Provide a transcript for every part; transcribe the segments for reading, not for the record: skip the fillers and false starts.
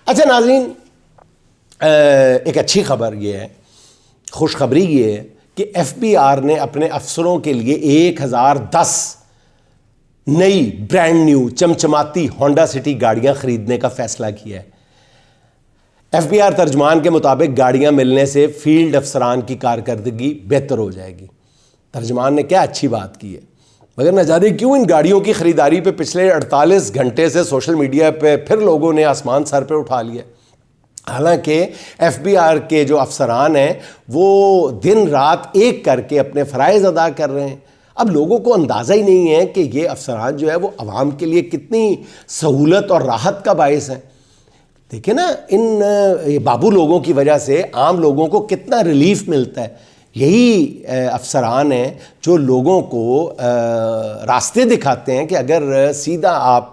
اچھا ناظرین، ایک اچھی خبر یہ ہے، خوشخبری یہ ہے کہ ایف بی آر نے اپنے افسروں کے لیے 1010 نئی برانڈ نیو چمچماتی ہونڈا سٹی گاڑیاں خریدنے کا فیصلہ کیا ہے۔ ایف بی آر ترجمان کے مطابق گاڑیاں ملنے سے فیلڈ افسران کی کارکردگی بہتر ہو جائے گی۔ ترجمان نے کیا اچھی بات کی ہے، مگر نہ جانے کیوں ان گاڑیوں کی خریداری پہ پچھلے 48 گھنٹے سے سوشل میڈیا پہ پھر لوگوں نے آسمان سر پہ اٹھا لیا۔ حالانکہ ایف بی آر کے جو افسران ہیں وہ دن رات ایک کر کے اپنے فرائض ادا کر رہے ہیں۔ اب لوگوں کو اندازہ ہی نہیں ہے کہ یہ افسران جو ہے وہ عوام کے لیے کتنی سہولت اور راحت کا باعث ہیں۔ دیکھیں نا، ان بابو لوگوں کی وجہ سے عام لوگوں کو کتنا ریلیف ملتا ہے۔ یہی افسران ہیں جو لوگوں کو راستے دکھاتے ہیں کہ اگر سیدھا آپ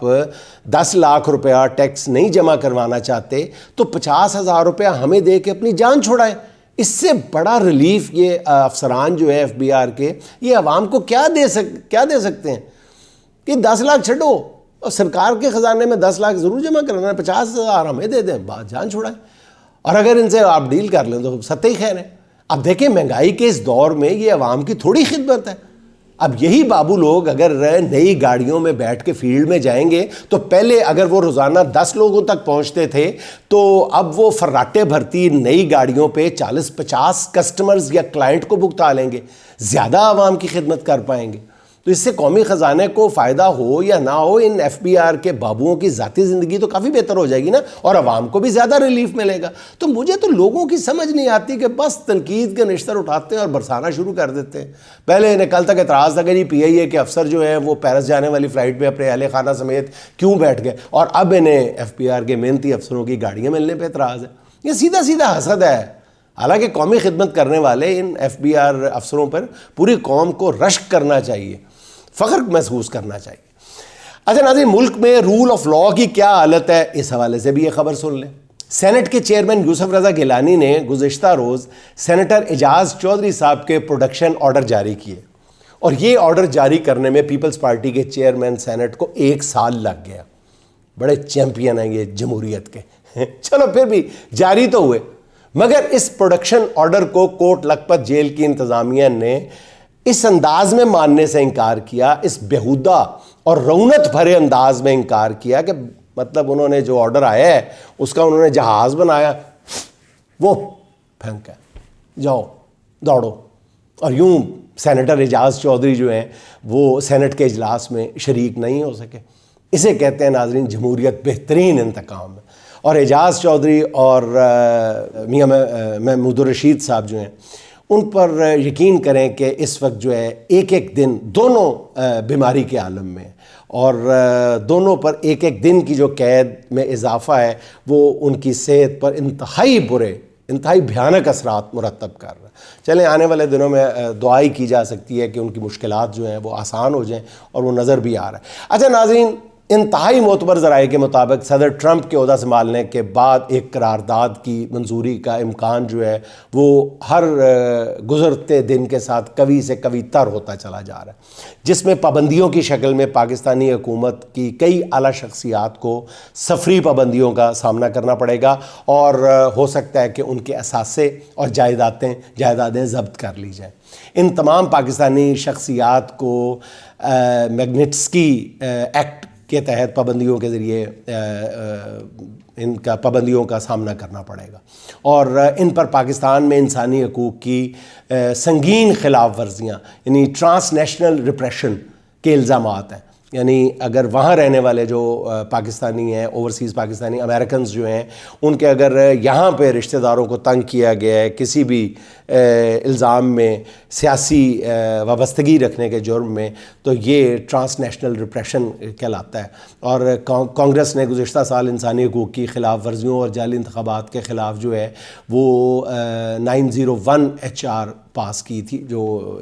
10 لاکھ روپیہ ٹیکس نہیں جمع کروانا چاہتے تو 50,000 روپیہ ہمیں دے کے اپنی جان چھڑائیں۔ اس سے بڑا ریلیف یہ افسران جو ہے ایف بی آر کے، یہ عوام کو کیا دے سکتے ہیں کہ 10 لاکھ چھڈو اور سرکار کے خزانے میں 10 لاکھ ضرور جمع کرانا ہے، 50,000 ہمیں دے دیں، جان چھڑائیں۔ اور اگر ان سے آپ ڈیل کر لیں تو ستہ ہی خیر ہے۔ اب دیکھیں، مہنگائی کے اس دور میں یہ عوام کی تھوڑی خدمت ہے۔ اب یہی بابو لوگ اگر نئی گاڑیوں میں بیٹھ کے فیلڈ میں جائیں گے تو پہلے اگر وہ روزانہ 10 لوگوں تک پہنچتے تھے تو اب وہ فراٹے بھرتی نئی گاڑیوں پہ 40-50 کسٹمرز یا کلائنٹ کو بھگتا لیں گے، زیادہ عوام کی خدمت کر پائیں گے۔ تو اس سے قومی خزانے کو فائدہ ہو یا نہ ہو، ان ایف بی آر کے بابوؤں کی ذاتی زندگی تو کافی بہتر ہو جائے گی نا، اور عوام کو بھی زیادہ ریلیف ملے گا۔ تو مجھے تو لوگوں کی سمجھ نہیں آتی کہ بس تنقید کے نشتر اٹھاتے ہیں اور برسانا شروع کر دیتے ہیں۔ پہلے انہیں کل تک اعتراض تھا کہ جی پی آئی اے کے افسر جو ہیں وہ پیرس جانے والی فلائٹ میں اپنے اہل خانہ سمیت کیوں بیٹھ گئے، اور اب انہیں ایف بی آر کے محنتی افسروں کی گاڑیاں ملنے پہ اعتراض ہے۔ یہ سیدھا سیدھا حسد ہے۔ حالانکہ قومی خدمت کرنے والے ان ایف بی آر افسروں پر پوری قوم کو رشک کرنا چاہیے، فخر محسوس کرنا چاہیے۔ اچھا ناظرین، ملک میں رول آف لاء کی کیا حالت ہے، اس حوالے سے بھی یہ خبر سن لیں۔ سینٹ کے چیئرمین یوسف رضا گیلانی نے گزشتہ روز سینیٹر اعجاز چودھری صاحب کے پروڈکشن آرڈر جاری کیے، اور یہ آرڈر جاری کرنے میں پیپلز پارٹی کے چیئرمین سینٹ کو 1 سال لگ گیا۔ بڑے چیمپئن ہیں یہ جمہوریت کے۔ چلو پھر بھی جاری تو ہوئے، مگر اس پروڈکشن آرڈر کو کوٹ لکھپت جیل کی انتظامیہ نے اس انداز میں ماننے سے انکار کیا، اس بیہودہ اور رونت بھرے انداز میں انکار کیا کہ مطلب انہوں نے جو آرڈر آیا ہے اس کا انہوں نے جہاز بنایا، وہ پھینکا، جاؤ دوڑو۔ اور یوں سینیٹر اعجاز چودھری جو ہیں وہ سینٹ کے اجلاس میں شریک نہیں ہو سکے۔ اسے کہتے ہیں ناظرین جمہوریت بہترین انتقام ہے۔ اور اعجاز چودھری اور میاں محمود الرشید صاحب جو ہیں ان پر یقین کریں کہ اس وقت جو ہے ایک ایک دن دونوں بیماری کے عالم میں، اور دونوں پر ایک ایک دن کی جو قید میں اضافہ ہے وہ ان کی صحت پر انتہائی بھیانک اثرات مرتب کر رہا ہے۔ چلیں آنے والے دنوں میں دعائی کی جا سکتی ہے کہ ان کی مشکلات جو ہیں وہ آسان ہو جائیں، اور وہ نظر بھی آ رہا ہے۔ اچھا ناظرین، انتہائی معتبر ذرائع کے مطابق صدر ٹرمپ کے عہدہ سنبھالنے کے بعد ایک قرارداد کی منظوری کا امکان جو ہے وہ ہر گزرتے دن کے ساتھ قوی سے قوی تر ہوتا چلا جا رہا ہے، جس میں پابندیوں کی شکل میں پاکستانی حکومت کی کئی اعلیٰ شخصیات کو سفری پابندیوں کا سامنا کرنا پڑے گا، اور ہو سکتا ہے کہ ان کے اثاثے اور جائیدادیں ضبط کر لی جائیں۔ ان تمام پاکستانی شخصیات کو میگنٹسکی ایکٹ کے تحت پابندیوں کے ذریعے ان کا پابندیوں کا سامنا کرنا پڑے گا، اور ان پر پاکستان میں انسانی حقوق کی سنگین خلاف ورزیاں یعنی ٹرانس نیشنل ریپریشن کے الزامات ہیں۔ یعنی اگر وہاں رہنے والے جو پاکستانی ہیں، اوورسیز پاکستانی امریکنز جو ہیں، ان کے اگر یہاں پہ رشتہ داروں کو تنگ کیا گیا ہے کسی بھی الزام میں سیاسی وابستگی رکھنے کے جرم میں، تو یہ ٹرانس نیشنل ریپریشن کہلاتا ہے۔ اور کانگریس نے گزشتہ سال انسانی حقوق کی خلاف ورزیوں اور جعلی انتخابات کے خلاف جو ہے وہ 901 HR پاس کی تھی،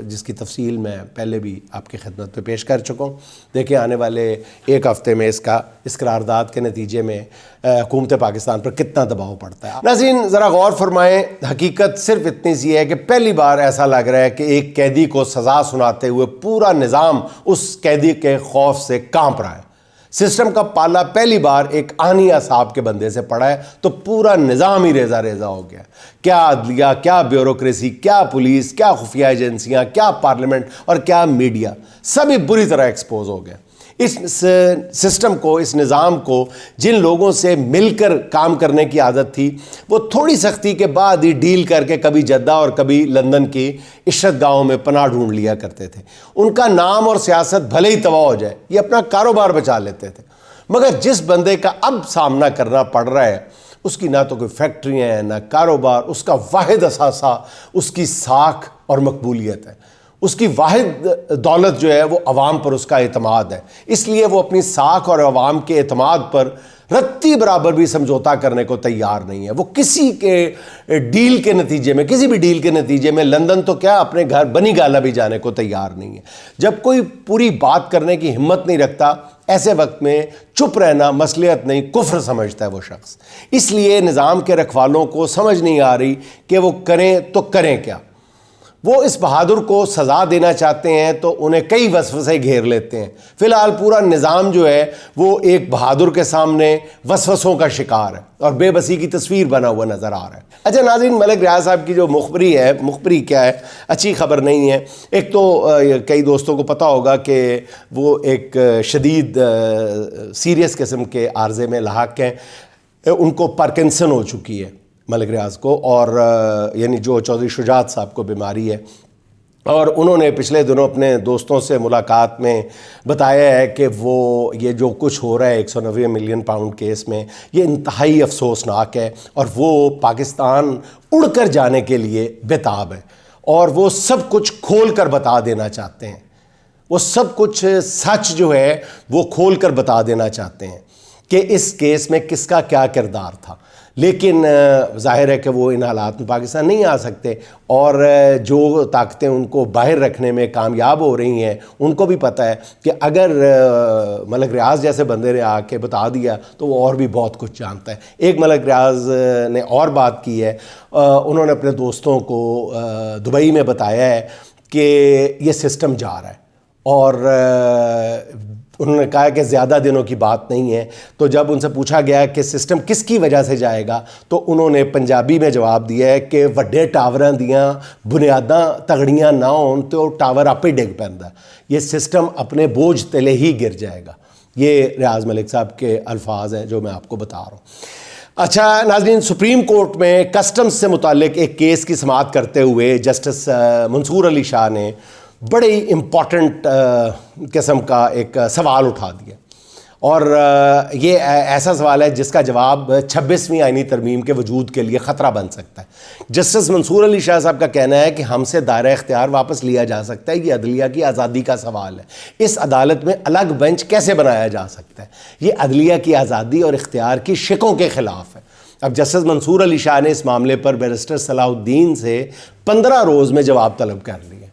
جس کی تفصیل میں پہلے بھی آپ کی خدمت پہ پیش کر چکا ہوں۔ دیکھیں آنے والے ایک ہفتے میں اس قرارداد کے نتیجے میں حکومت پاکستان پر کتنا دباؤ پڑتا ہے۔ ناظرین ذرا غور فرمائیں، حقیقت صرف اتنی سی ہے کہ پہلی بار ایسا لگ رہا ہے کہ ایک قیدی کو سزا سناتے ہوئے پورا نظام اس قیدی کے خوف سے کانپ رہا ہے۔ سسٹم کا پالا پہلی بار ایک آنی اصحاب کے بندے سے پڑا ہے تو پورا نظام ہی ریزہ ریزہ ہو گیا. کیا عدلیہ، کیا بیوروکریسی، کیا پولیس، کیا خفیہ ایجنسیاں، کیا پارلیمنٹ اور کیا میڈیا، سبھی بری طرح ایکسپوز ہو گئے. اس سسٹم کو، اس نظام کو جن لوگوں سے مل کر کام کرنے کی عادت تھی، وہ تھوڑی سختی کے بعد ہی ڈیل کر کے کبھی جدہ اور کبھی لندن کی عشرت گاہوں میں پناہ ڈھونڈ لیا کرتے تھے. ان کا نام اور سیاست بھلے ہی تباہ ہو جائے، یہ اپنا کاروبار بچا لیتے تھے. مگر جس بندے کا اب سامنا کرنا پڑ رہا ہے، اس کی نہ تو کوئی فیکٹریاں ہیں، نہ کاروبار، اس کا واحد اثاثہ اس کی ساکھ اور مقبولیت ہے. اس کی واحد دولت جو ہے وہ عوام پر اس کا اعتماد ہے. اس لیے وہ اپنی ساکھ اور عوام کے اعتماد پر رتی برابر بھی سمجھوتا کرنے کو تیار نہیں ہے. وہ کسی کے ڈیل کے نتیجے میں، کسی بھی ڈیل کے نتیجے میں لندن تو کیا اپنے گھر بنی گالا بھی جانے کو تیار نہیں ہے. جب کوئی پوری بات کرنے کی ہمت نہیں رکھتا، ایسے وقت میں چپ رہنا مصلحت نہیں، کفر سمجھتا ہے وہ شخص. اس لیے نظام کے رکھوالوں کو سمجھ نہیں آ رہی کہ وہ کریں تو کریں کیا. وہ اس بہادر کو سزا دینا چاہتے ہیں تو انہیں کئی وسوسے گھیر لیتے ہیں. فی الحال پورا نظام جو ہے وہ ایک بہادر کے سامنے وسوسوں کا شکار ہے اور بے بسی کی تصویر بنا ہوا نظر آ رہا ہے. اچھا ناظرین، ملک ریاض صاحب کی جو مخبری ہے، مخبری کیا ہے، اچھی خبر نہیں ہے. ایک تو کئی دوستوں کو پتہ ہوگا کہ وہ ایک شدید سیریس قسم کے عارضے میں لاحق ہیں. ان کو پارکنسن ہو چکی ہے ملک ریاض کو، اور یعنی جو چودھری شجاعت صاحب کو بیماری ہے. اور انہوں نے پچھلے دنوں اپنے دوستوں سے ملاقات میں بتایا ہے کہ وہ یہ جو کچھ ہو رہا ہے 190 ملین پاؤنڈ کیس میں، یہ انتہائی افسوسناک ہے اور وہ پاکستان اڑ کر جانے کے لیے بےتاب ہے اور وہ سب کچھ کھول کر بتا دینا چاہتے ہیں. وہ سب کچھ سچ جو ہے وہ کھول کر بتا دینا چاہتے ہیں کہ اس کیس میں کس کا کیا کردار تھا. لیکن ظاہر ہے کہ وہ ان حالات میں پاکستان نہیں آ سکتے، اور جو طاقتیں ان کو باہر رکھنے میں کامیاب ہو رہی ہیں ان کو بھی پتہ ہے کہ اگر ملک ریاض جیسے بندے نے آ کے بتا دیا تو وہ اور بھی بہت کچھ جانتا ہے. ایک ملک ریاض نے اور بات کی ہے، انہوں نے اپنے دوستوں کو دبئی میں بتایا ہے کہ یہ سسٹم جا رہا ہے، اور انہوں نے کہا کہ زیادہ دنوں کی بات نہیں ہے. تو جب ان سے پوچھا گیا کہ سسٹم کس کی وجہ سے جائے گا تو انہوں نے پنجابی میں جواب دیا ہے کہ وڈے ٹاوراں دیاں بنیاداں تگڑیاں نہ ہون تو ٹاور آپ ہی ڈگ پیندا، یہ سسٹم اپنے بوجھ تلے ہی گر جائے گا. یہ ریاض ملک صاحب کے الفاظ ہیں جو میں آپ کو بتا رہا ہوں. اچھا ناظرین، سپریم کورٹ میں کسٹمز سے متعلق ایک کیس کی سماعت کرتے ہوئے جسٹس منصور علی شاہ نے بڑی امپورٹنٹ قسم کا ایک سوال اٹھا دیا، اور یہ ایسا سوال ہے جس کا جواب 26ویں آئینی ترمیم کے وجود کے لیے خطرہ بن سکتا ہے. جسٹس منصور علی شاہ صاحب کا کہنا ہے کہ ہم سے دائرہ اختیار واپس لیا جا سکتا ہے، یہ عدلیہ کی آزادی کا سوال ہے. اس عدالت میں الگ بینچ کیسے بنایا جا سکتا ہے؟ یہ عدلیہ کی آزادی اور اختیار کی شقوں کے خلاف ہے. اب جسٹس منصور علی شاہ نے اس معاملے پر بیرسٹر صلاح الدین سے 15 روز میں جواب طلب کر لیا.